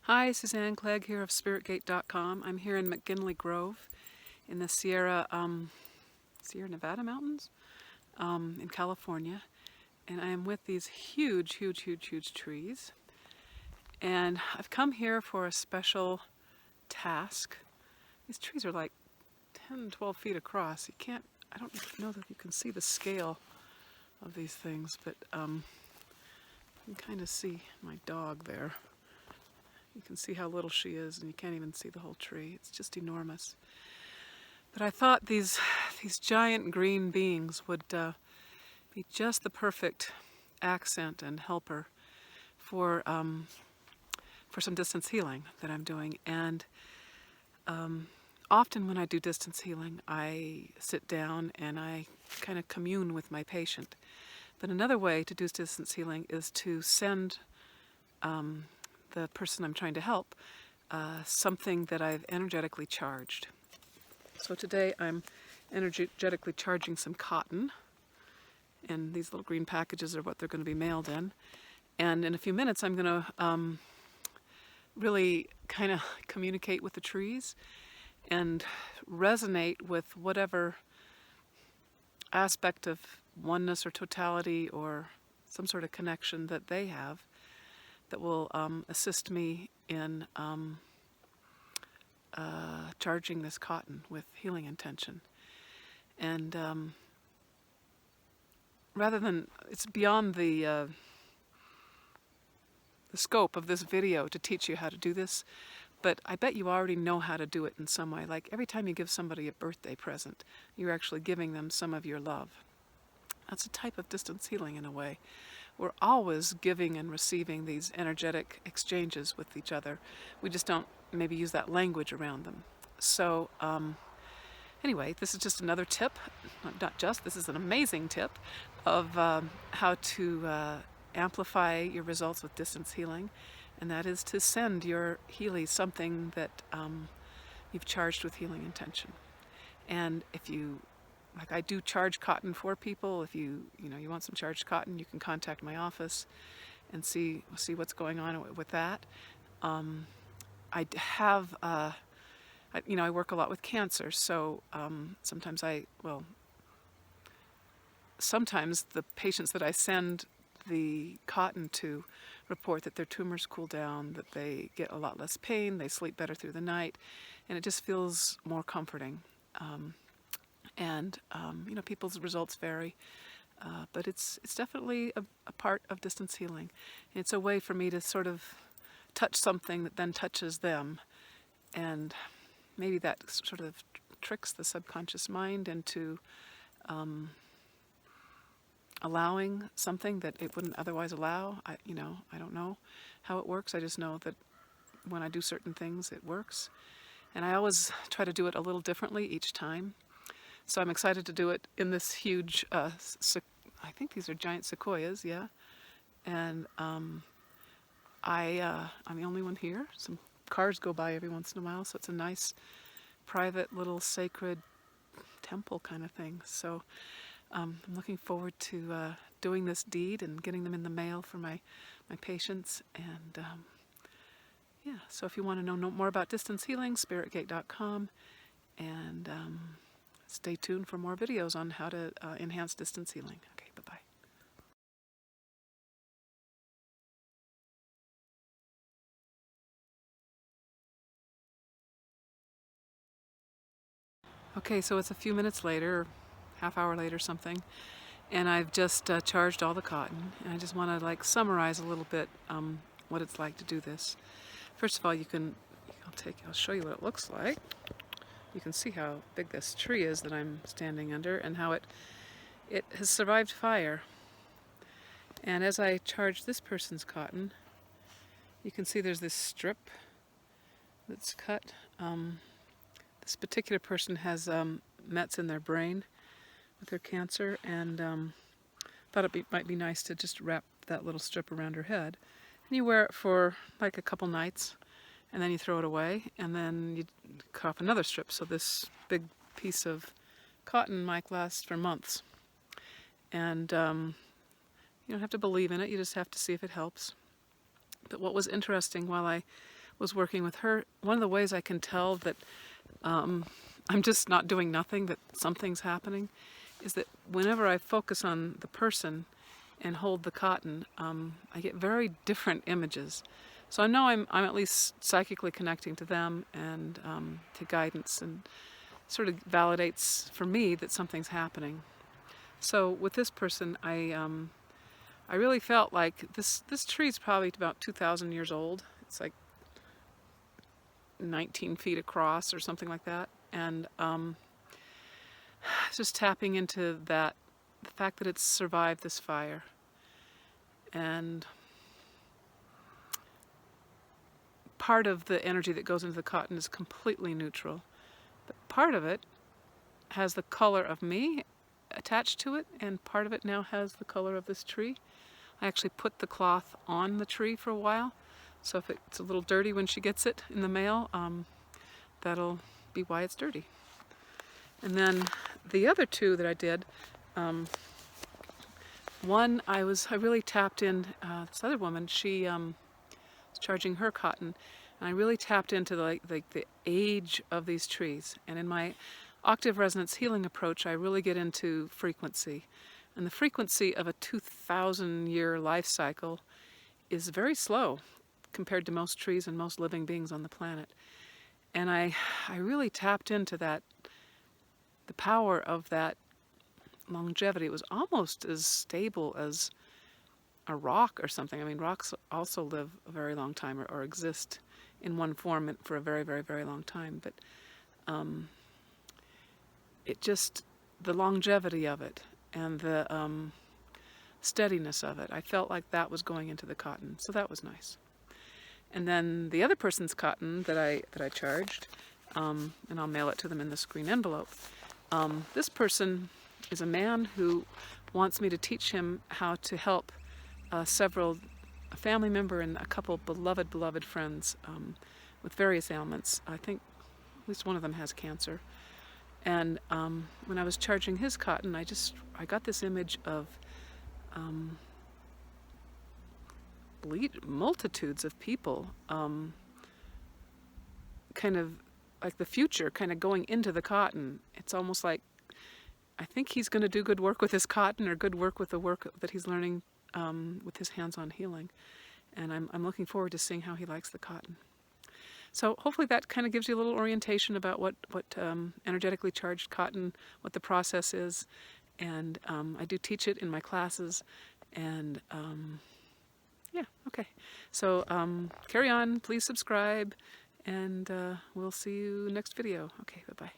Hi, Suzanne Clegg here of SpiritGate.com. I'm here in McGinley Grove in the Sierra Nevada mountains in California. And I am with these huge trees. And I've come here for a special task. These trees are like 10, 12 feet across. I don't know that you can see the scale of these things, but you can kind of see my dog there. You can see how little she is, and you can't even see the whole tree. It's just enormous. But I thought these giant green beings would be just the perfect accent and helper for some distance healing that I'm doing. And often when I do distance healing, I sit down and I kind of commune with my patient. But another way to do distance healing is to send the person I'm trying to help something that I've energetically charged. So today I'm energetically charging some cotton, and these little green packages are what they're going to be mailed in. And in a few minutes I'm going to really kind of communicate with the trees and resonate with whatever aspect of oneness or totality or some sort of connection that they have that will assist me in charging this cotton with healing intention. And rather than, it's beyond the scope of this video to teach you how to do this, but I bet you already know how to do it in some way. Like every time you give somebody a birthday present, you're actually giving them some of your love. That's a type of distance healing in a way. We're always giving and receiving these energetic exchanges with each other. We just don't maybe use that language around them. So anyway, this is just another tip, this is an amazing tip of how to amplify your results with distance healing, and that is to send your Healy something that you've charged with healing intention. And if you, like I do charge cotton for people, if you want some charged cotton, you can contact my office and see what's going on with that. I have, I work a lot with cancer, so sometimes the patients that I send the cotton to report that their tumors cool down, that they get a lot less pain, they sleep better through the night, and it just feels more comforting. People's results vary, but it's definitely a part of distance healing. And it's a way for me to sort of touch something that then touches them, and maybe that sort of tricks the subconscious mind into allowing something that it wouldn't otherwise allow. I don't know how it works. I just know that when I do certain things, it works. And I always try to do it a little differently each time. So I'm excited to do it in this huge, I think these are giant sequoias, yeah. And I'm the only one here. Some cars go by every once in a while, so it's a nice, private, little sacred temple kind of thing. So I'm looking forward to doing this deed and getting them in the mail for my patients. And so if you want to know more about distance healing, SpiritGate.com, and stay tuned for more videos on how to enhance distance healing. Okay, bye-bye. Okay, so it's a few minutes later, half hour later something, and I've just charged all the cotton, and I just want to summarize a little bit what it's like to do this. First of all, I'll show you what it looks like. You can see how big this tree is that I'm standing under and how it has survived fire. And as I charge this person's cotton, you can see there's this strip that's cut. This particular person has mets in their brain with their cancer, and thought it might be nice to just wrap that little strip around her head. And you wear it for like a couple nights, and then you throw it away, and then you cut off another strip. So this big piece of cotton might last for months. And you don't have to believe in it, you just have to see if it helps. But what was interesting while I was working with her, one of the ways I can tell that I'm just not doing nothing, that something's happening, is that whenever I focus on the person and hold the cotton, I get very different images. So I know I'm at least psychically connecting to them and to guidance, and sort of validates for me that something's happening. So with this person, I really felt like this tree's probably about 2,000 years old. It's like 19 feet across or something like that. And just tapping into that, the fact that it's survived this fire. And part of the energy that goes into the cotton is completely neutral. But part of it has the color of me attached to it, and part of it now has the color of this tree. I actually put the cloth on the tree for a while, so if it's a little dirty when she gets it in the mail, that'll be why it's dirty. And then the other two that I did, one I really tapped in, this other woman, she was charging her cotton, and I really tapped into the age of these trees. And in my octave resonance healing approach, I really get into frequency. And the frequency of a 2,000-year life cycle is very slow compared to most trees and most living beings on the planet. And I really tapped into that, the power of that longevity. It was almost as stable as a rock or something. I mean, rocks also live a very long time, or exist in one form for a very, very, very long time. But it just, the longevity of it and the steadiness of it, I felt like that was going into the cotton, so that was nice. And then the other person's cotton that I charged, and I'll mail it to them in this green envelope. This person is a man who wants me to teach him how to help a family member and a couple beloved friends with various ailments. I think at least one of them has cancer. And when I was charging his cotton, I got this image of multitudes of people, kind of like the future, kind of going into the cotton. It's almost like I think he's going to do good work with his cotton, or good work with the work that he's learning with his hands-on healing. And I'm looking forward to seeing how he likes the cotton. So hopefully that kind of gives you a little orientation about what energetically charged cotton, what the process is. And I do teach it in my classes. And yeah, okay. So carry on, please subscribe, and we'll see you next video. Okay, bye-bye.